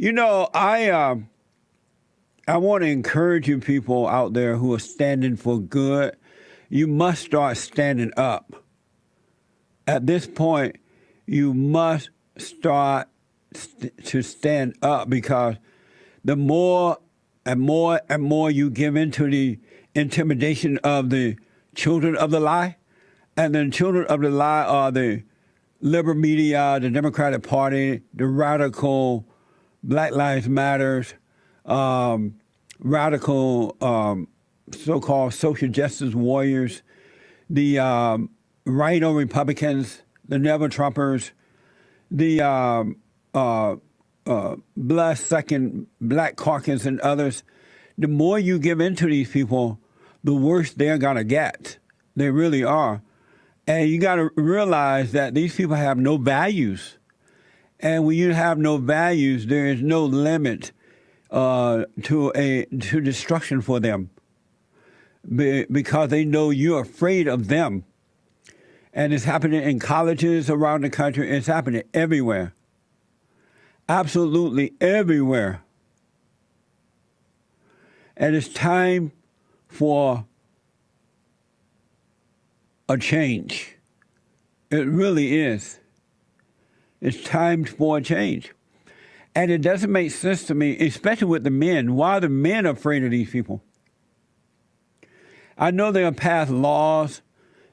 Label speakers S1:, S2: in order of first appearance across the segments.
S1: I want to encourage you people out there who are standing for good. You must start standing up. At this point, you must start to stand up, because the more and more and more you give into the intimidation of the children of the lie, and the children of the lie are the liberal media, the Democratic Party, the radical Black Lives Matters, radical so-called social justice warriors, the rhino Republicans, the never-Trumpers, the blood-sucking Black Caucus and others. The more you give into these people, the worse they're going to get. They really are. And you got to realize that these people have no values. And when you have no values, there is no limit to destruction for them, because they know you're afraid of them. And it's happening in colleges around the country. It's happening everywhere. Absolutely everywhere. And it's time for a change. It really is. It's time for a change. And it doesn't make sense to me, especially with the men. Why are the men afraid of these people? I know they have passed laws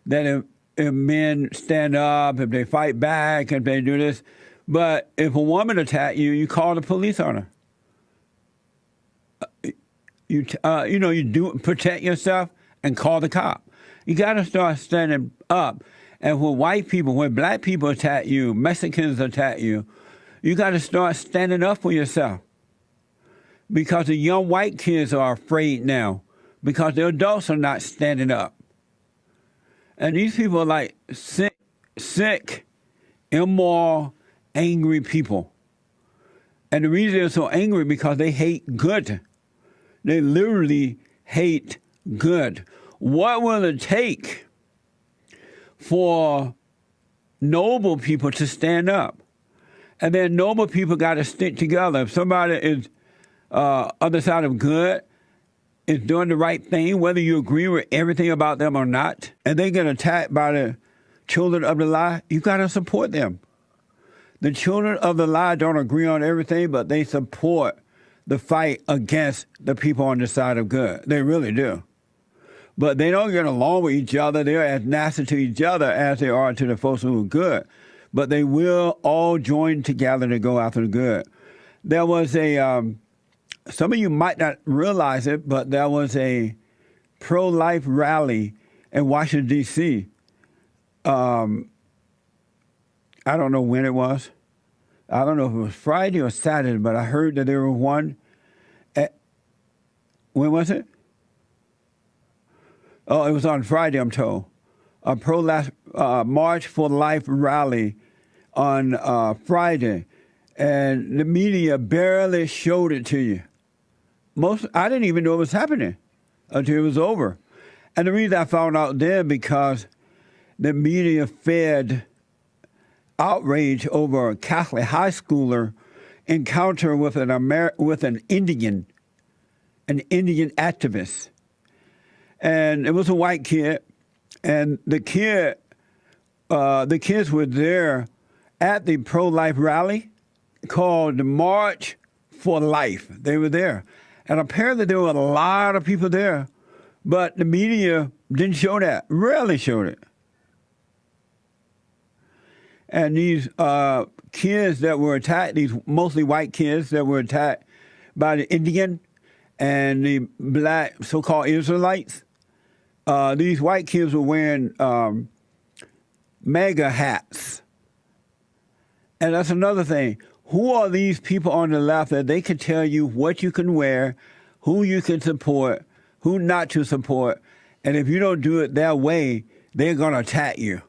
S1: that if men stand up, if they fight back, if they do this, but if a woman attacks you, you call the police on her. You do protect yourself and call the cop. You got to start standing up. And when white people, when Black people attack you, Mexicans attack you, you got to start standing up for yourself. Because the young white kids are afraid now, because the adults are not standing up. And these people are like sick, immoral, angry people. And the reason they're so angry because they hate good. They literally hate good. What will it take for noble people to stand up? And then noble people got to stick together. If somebody is other side of good, is doing the right thing, whether you agree with everything about them or not, and they get attacked by the children of the lie, you got to support them. The children of the lie don't agree on everything, but they support the fight against the people on the side of good. They really do. But they don't get along with each other. They're as nasty to each other as they are to the folks who are good. But they will all join together to go after the good. There was some of you might not realize it, but there was a pro-life rally in Washington, D.C. I don't know when it was. I don't know if it was Friday or Saturday, but I heard that there was one. When was it? Oh, it was on Friday, I'm told. A pro-life March for Life rally on Friday. And the media barely showed it to you. I didn't even know it was happening until it was over. And the reason I found out then, because the media fed outrage over a Catholic high schooler encounter with an Indian activist. And it was a white kid, and the kids were there at the pro-life rally called the March for Life. They were there. And apparently there were a lot of people there, but the media didn't show that, rarely showed it. And these kids that were attacked, these mostly white kids that were attacked by the Indian and the Black so-called Israelites, these white kids were wearing MAGA hats. And that's another thing. Who are these people on the left that they can tell you what you can wear, who you can support, who not to support, and if you don't do it their way, they're going to attack you?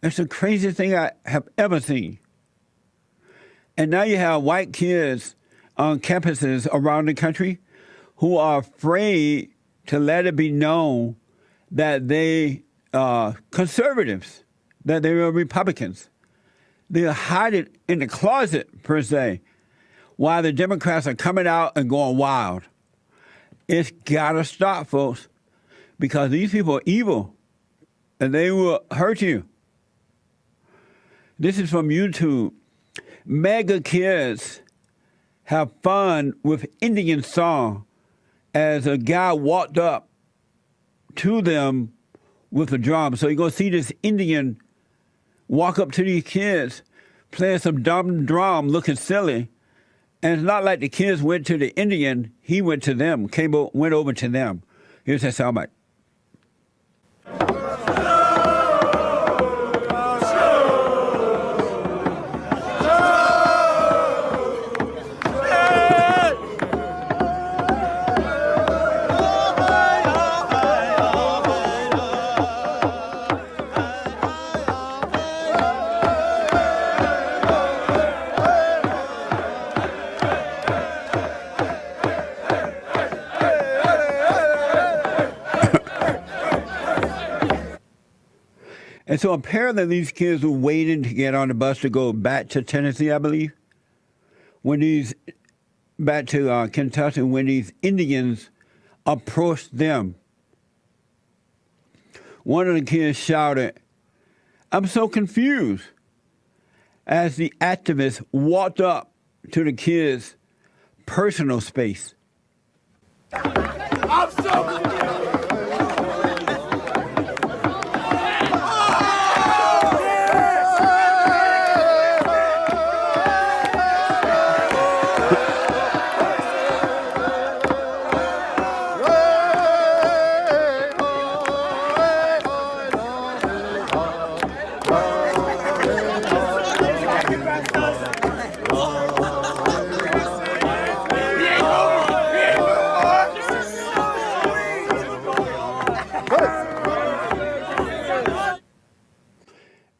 S1: It's the craziest thing I have ever seen. And now you have white kids on campuses around the country who are afraid to let it be known that they are conservatives, that they are Republicans. They hide it in the closet, per se. while the Democrats are coming out and going wild. It's got to stop, folks, because these people are evil, and they will hurt you. This is from YouTube. MAGA kids have fun with Indian song as a guy walked up to them with a drum. So you're going to see this Indian walk up to these kids playing some dumb drum, looking silly. And it's not like the kids went to the Indian. He went to them, went over to them. Here's that sound bite. And so apparently these kids were waiting to get on the bus to go back to Tennessee, I believe, back to Kentucky, when these Indians approached them. One of the kids shouted, "I'm so confused," as the activist walked up to the kids' personal space.
S2: I'm so confused.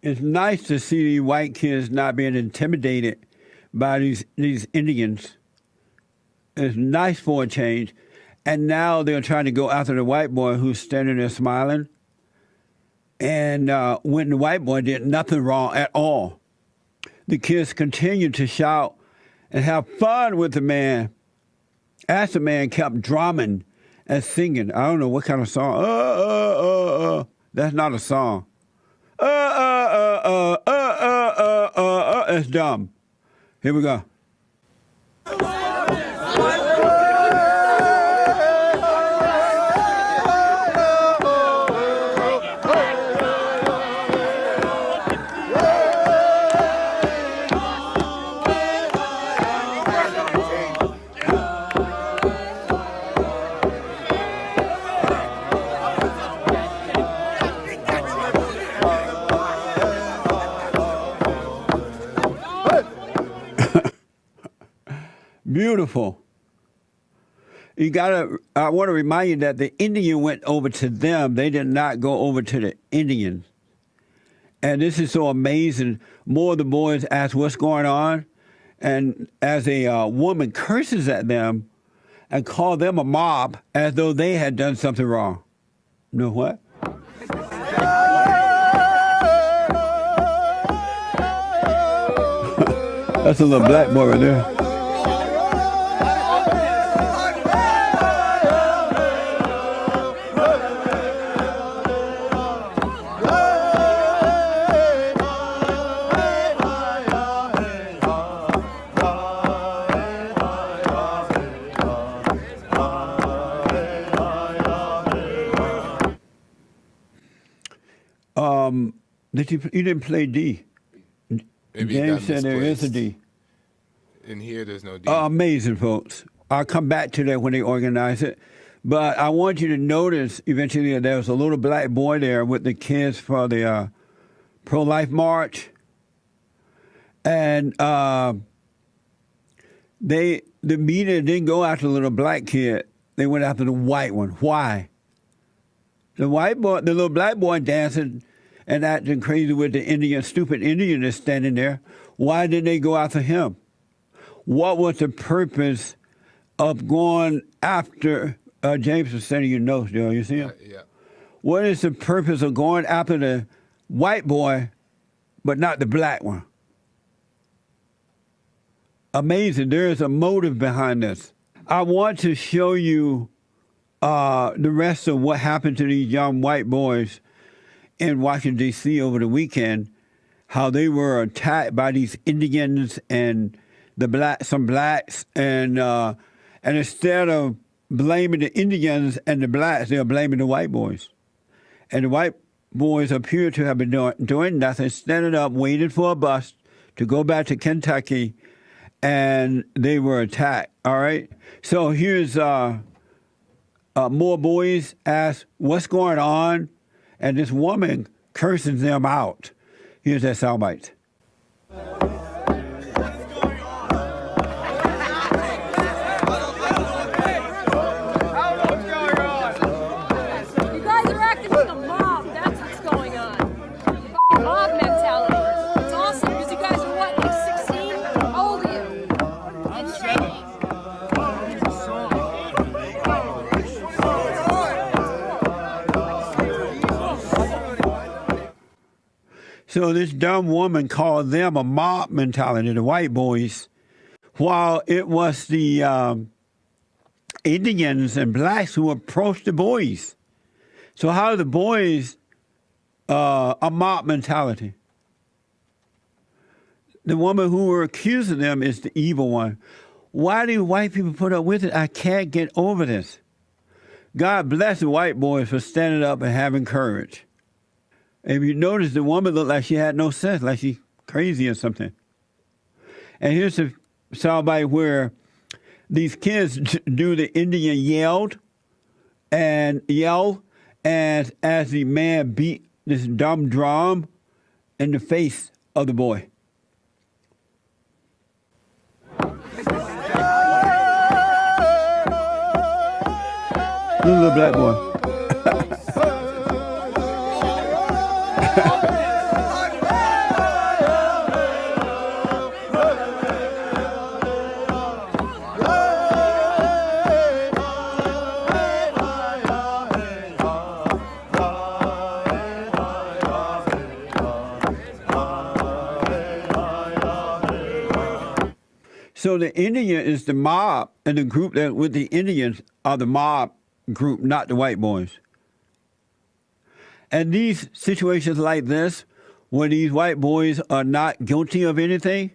S1: It's nice to see these white kids not being intimidated by these Indians. It's nice for a change. And now they're trying to go after the white boy who's standing there smiling. And when the white boy did nothing wrong at all, the kids continued to shout and have fun with the man as the man kept drumming and singing. I don't know what kind of song. That's not a song. It's dumb. Here we go. Beautiful. I want to remind you that the Indian went over to them. They did not go over to the Indians. And this is so amazing. More of the boys ask what's going on. And as a woman curses at them and call them a mob as though they had done something wrong. You know what? That's a little black boy right there. You didn't play D.
S3: Maybe
S1: James said there is a D.
S3: In here, there's no D.
S1: Amazing, folks. I'll come back to that when they organize it. But I want you to notice eventually there was a little black boy there with the kids for the pro-life march. And the media didn't go after the little black kid. They went after the white one. Why? The little black boy dancing and acting crazy with the stupid Indian that's standing there. Why did they go after him? What was the purpose of going after, James was sending you notes, Joe, you see him?
S3: Yeah.
S1: What is the purpose of going after the white boy, but not the black one? amazing. There is a motive behind this. I want to show you the rest of what happened to these young white boys in Washington, D.C. over the weekend, how they were attacked by these Indians and some blacks, and instead of blaming the Indians and the blacks, they're blaming the white boys. And the white boys appear to have been doing nothing, standing up, waiting for a bus to go back to Kentucky, and they were attacked, all right? So here's more boys ask, what's going on? And this woman curses them out. Here's that soundbite. So this dumb woman called them a mob mentality, the white boys, while it was the Indians and blacks who approached the boys. So how are the boys a mob mentality? The woman who were accusing them is the evil one. Why do white people put up with it? I can't get over this. God bless the white boys for standing up and having courage. If you notice, the woman looked like she had no sense, like she's crazy or something. And here's a soundbite where these kids do the Indian yell as the man beat this dumb drum in the face of the boy. Little black boy. So the Indian is the mob, and the group that with the Indians are the mob group, not the white boys. And these situations like this, where these white boys are not guilty of anything,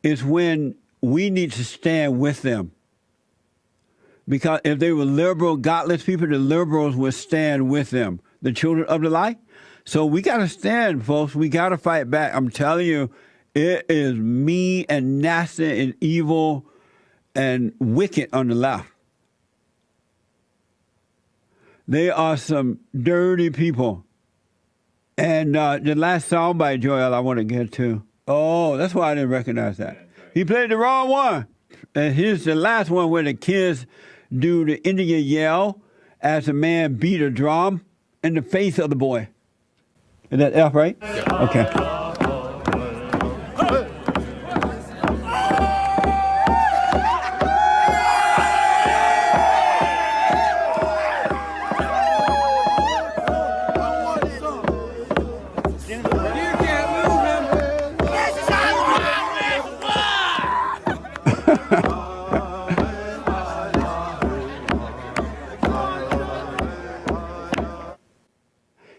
S1: is when we need to stand with them. Because if they were liberal, godless people, the liberals would stand with them, the children of the light. So we got to stand, folks. We got to fight back. I'm telling you, it is mean and nasty and evil and wicked on the left. They are some dirty people. And the last soundbite, Joel, I want to get to. Oh, that's why I didn't recognize that. He played the wrong one. And here's the last one where the kids do the Indian yell as a man beat a drum in the face of the boy. Is that F, right? Yeah. Okay.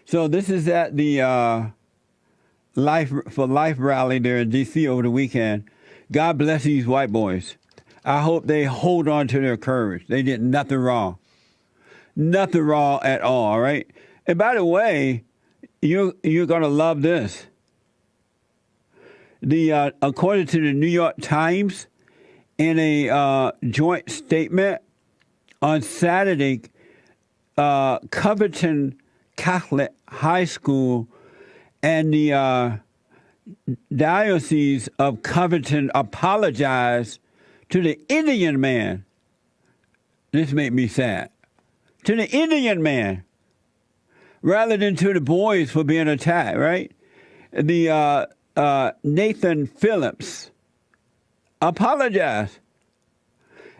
S1: So this is at the Life for Life rally there in D.C. over the weekend. God bless these white boys. I hope they hold on to their courage. They did nothing wrong. Nothing wrong at all right? And by the way, you're going to love this. According to the New York Times, in a joint statement on Saturday, Covington Catholic High School and the Diocese of Covington apologized to the Indian man. This made me sad. To the Indian man, rather than to the boys for being attacked, right? The Nathan Phillips apologized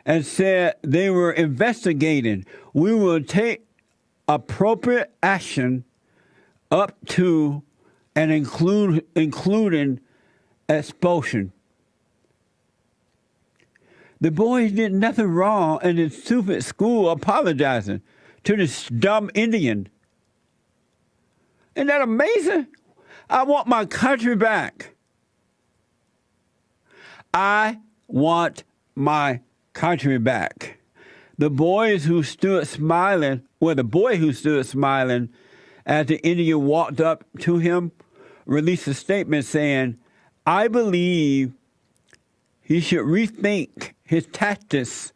S1: and said they were investigating. We will take appropriate action up to and including expulsion. The boys did nothing wrong in this stupid school apologizing to this dumb Indian. Isn't that amazing? I want my country back. I want my country back. The boys who stood smiling, the boy who stood smiling as the Indian walked up to him, released a statement saying, I believe he should rethink his tactics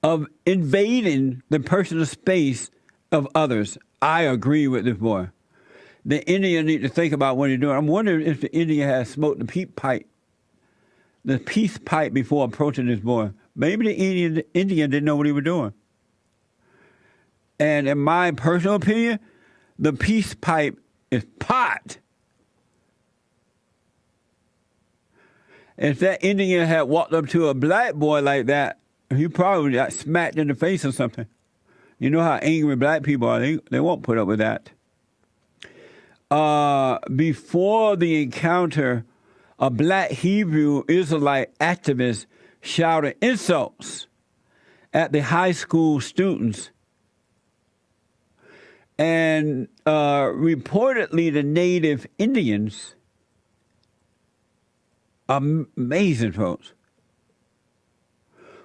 S1: of invading the personal space of others. I agree with this boy. The Indian need to think about what he's doing. I'm wondering if the Indian has smoked the peace pipe before approaching this boy. Maybe the Indian didn't know what he was doing. And in my personal opinion, the peace pipe is pot. If that Indian had walked up to a black boy like that, he probably got smacked in the face or something. You know how angry black people are. They won't put up with that. Before the encounter, a black Hebrew Israelite activist shouted insults at the high school students. And reportedly, the native Indians, amazing folks.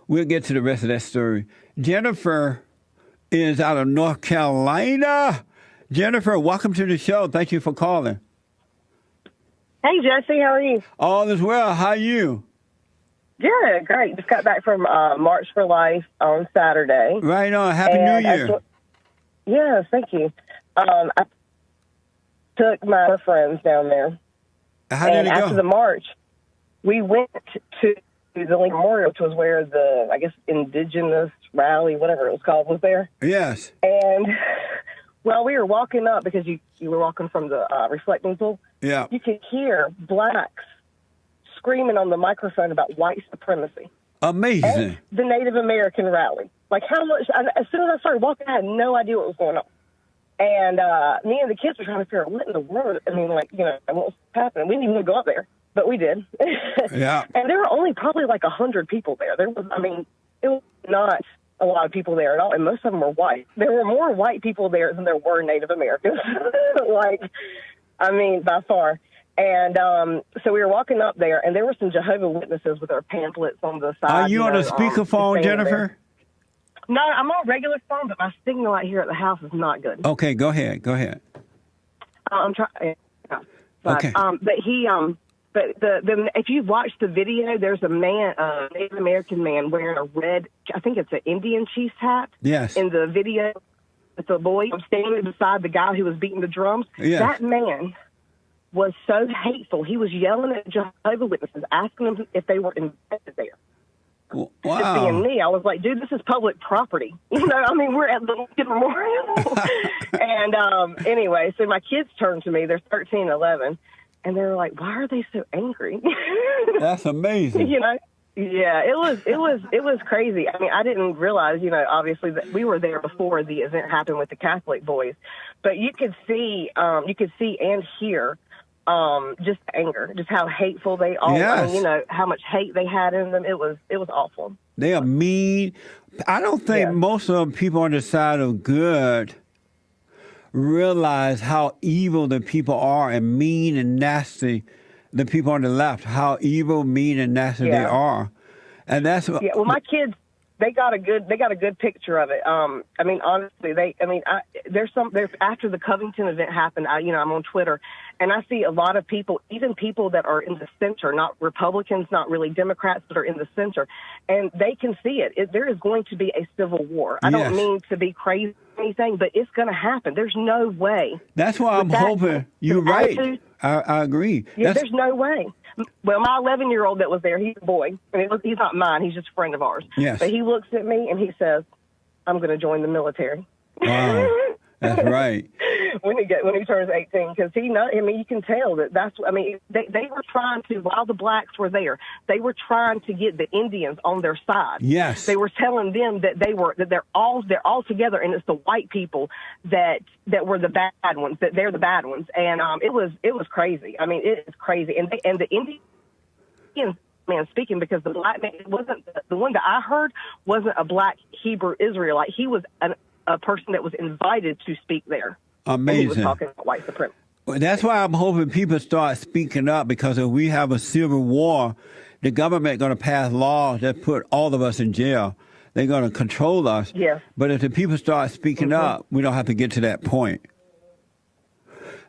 S1: We'll get to the rest of that story. Jennifer is out of North Carolina. Jennifer, welcome to the show. Thank you for calling.
S2: Hey, Jesse, how are you?
S1: All is well. How are you?
S2: Good, great. Just got back from March for Life on Saturday.
S1: Right on. Happy New Year.
S2: Yes, thank you. I took my friends down there.
S1: How did it go?
S2: After the march, we went to the Lincoln Memorial, which was where the, I guess, Indigenous rally, whatever it was called, was there.
S1: Yes.
S2: And while we were walking up, because you were walking from the reflecting pool,
S1: yeah,
S2: you could hear blacks screaming on the microphone about white supremacy.
S1: Amazing.
S2: And the Native American rally. Like, how much, as soon as I started walking, I had no idea what was going on. And me and the kids were trying to figure out what in the world, I mean, like, what was happening. We didn't even go up there, but we did.
S1: Yeah.
S2: And there were only probably like 100 people there. It was not a lot of people there at all, and most of them were white. There were more white people there than there were Native Americans. By far. And so we were walking up there, and there were some Jehovah Witnesses with their pamphlets on the side.
S1: Are you on a speakerphone, Jennifer?
S2: There. No, I'm on regular phone, but my signal out here at the house is not good.
S1: Okay, go ahead.
S2: I'm trying.
S1: Okay.
S2: If you've watched the video, there's a man, a Native American man wearing a red, I think it's an Indian chief's hat.
S1: Yes.
S2: In the video with the boy standing beside the guy who was beating the drums.
S1: Yes.
S2: That man was so hateful. He was yelling at Jehovah Witnesses, asking them if they were invited there.
S1: Wow.
S2: Just being me, I was like, dude, this is public property. We're at the Lincoln Memorial. And anyway, so my kids turned to me. They're 13 and 11. And they were like, why are they so angry?
S1: That's amazing.
S2: Yeah, it was crazy. I mean, I didn't realize, obviously that we were there before the event happened with the Catholic boys, but you could see and hear just anger, just how hateful they are.
S1: Yes.
S2: I mean, how much hate they had in them. It was awful.
S1: They are mean. I don't think most of the people on the side of good realize how evil the people are and mean and nasty the people on the left, how evil, mean, and nasty they are. And that's what...
S2: Yeah, well, my kids, they got a good picture of it. Honestly, there's after the Covington event happened, I'm on Twitter, and I see a lot of people, even people that are in the center, not Republicans, not really Democrats, but are in the center, and they can see it. There is going to be a civil war. I don't mean to be crazy or anything, but it's going to happen. There's no way.
S1: That's why I'm hoping you're right. I agree.
S2: Yeah, there's no way. Well, my 11-year-old that was there, he's a boy. He's not mine. He's just a friend of ours.
S1: Yes.
S2: But he looks at me and he says, I'm going to join the military.
S1: Wow. That's right.
S2: when he turns 18, because you can tell they were trying to, while the blacks were there, they were trying to get the Indians on their side.
S1: Yes.
S2: They were telling them that they're all together, and it's the white people that were the bad ones, that they're the bad ones. And it was crazy. I mean, it is crazy. And the Indians, man speaking, because the black man wasn't the one that I heard wasn't a black Hebrew Israelite. He was a person that was invited to speak there.
S1: Amazing.
S2: And he was talking about white supremacy.
S1: Well, that's why I'm hoping people start speaking up, because if we have a civil war, the government going to pass laws that put all of us in jail. They're going to control us.
S2: Yes.
S1: But if the people start speaking up, we don't have to get to that point.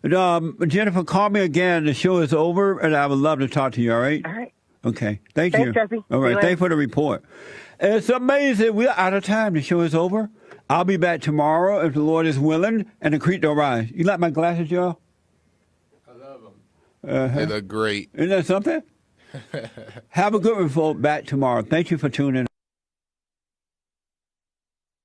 S1: Jennifer, call me again. The show is over, and I would love to talk to you, all right?
S2: All right.
S1: Okay. Thanks,
S2: Thanks,
S1: you.
S2: Jesse.
S1: All right.
S2: See you
S1: Thanks for the report. It's amazing. We're out of time. The show is over. I'll be back tomorrow if the Lord is willing and the creek don't rise. You like my glasses, y'all?
S3: I love them. They look great.
S1: Isn't that something? Have a good one, folks. Back tomorrow. Thank you for tuning in.